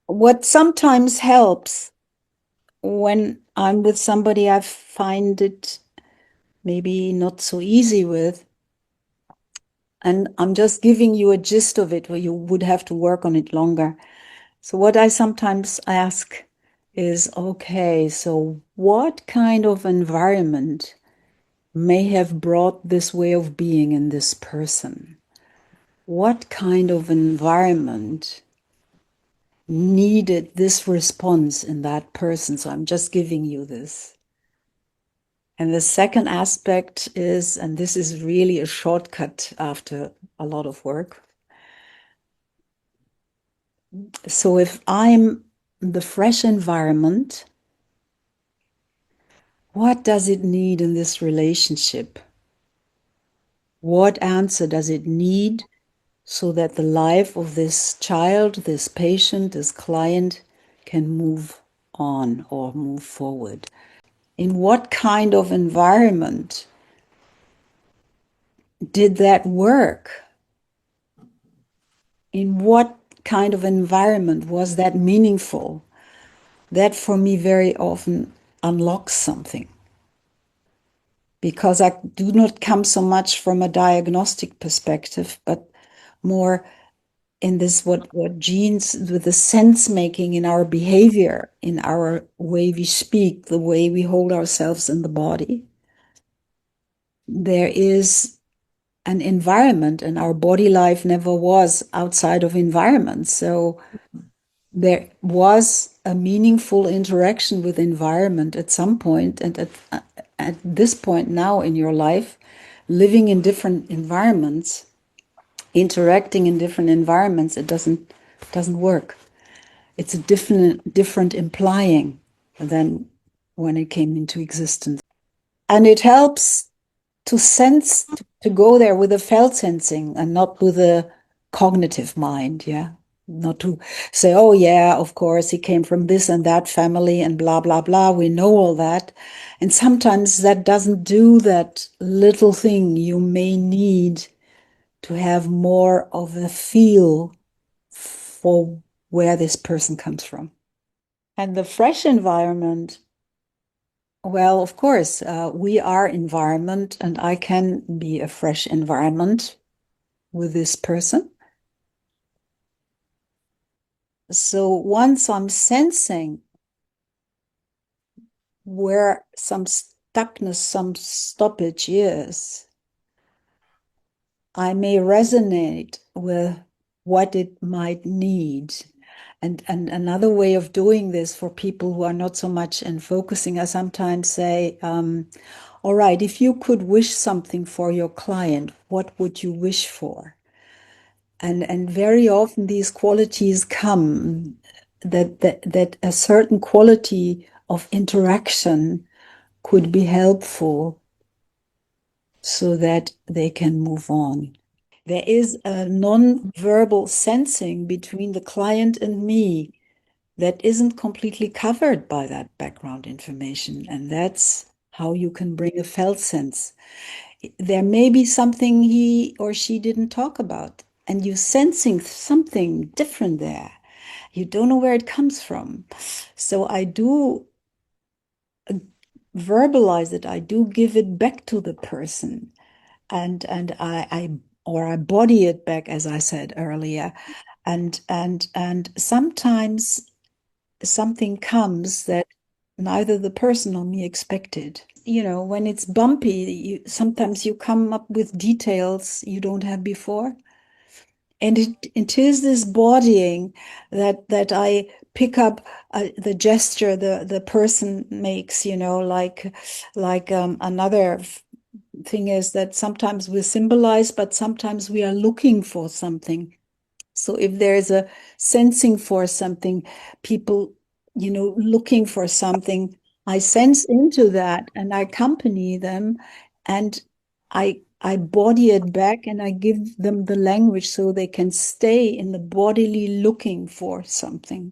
What sometimes helps when I'm with somebody I find it maybe not so easy with, and I'm just giving you a gist of it where you would have to work on it longer. So what I sometimes ask is, okay, so what kind of environment may have brought this way of being in this person? What kind of environment needed this response in that person? So I'm just giving you this. And the second aspect is, and this is really a shortcut after a lot of work. So if I'm the fresh environment, what does it need in this relationship? What answer does it need so that the life of this child, this patient, this client can move on or move forward? In what kind of environment did that work? In what kind of environment was that meaningful? That for me very often unlocks something. Because I do not come so much from a diagnostic perspective, but more in this what genes with the sense making in our behavior, in our way we speak, the way we hold ourselves in the body. There is an environment, and our body life never was outside of environment. So there was a meaningful interaction with environment at some point, and at this point now in your life, living in different environments, interacting in different environments, it doesn't work. It's a different implying than when it came into existence. And it helps to sense, to go there with a felt sensing and not with a cognitive mind, yeah. Not to say, oh yeah, of course, he came from this and that family and blah, blah, blah. We know all that. And sometimes that doesn't do that little thing you may need to have more of a feel for where this person comes from. And the fresh environment, well, of course, we are environment, and I can be a fresh environment with this person. So once I'm sensing where some stuckness, some stoppage is, I may resonate with what it might need. And another way of doing this for people who are not so much in focusing, I sometimes say, all right, if you could wish something for your client, what would you wish for? And very often these qualities come that a certain quality of interaction could be helpful so that they can move on. There is a non-verbal sensing between the client and me that isn't completely covered by that background information. And that's how you can bring a felt sense. There may be something he or she didn't talk about, and you're sensing something different there. You don't know where it comes from. So I do verbalize it. I do give it back to the person, and I body it back, as I said earlier. And sometimes something comes that neither the person or me expected. You know, when it's bumpy, sometimes you come up with details you don't have before. And it is this bodying that I pick up the gesture the person makes, you know, like another thing is that sometimes we symbolize, but sometimes we are looking for something. So if there is a sensing for something, people, you know, looking for something, I sense into that and I accompany them, and I body it back and I give them the language so they can stay in the bodily looking for something.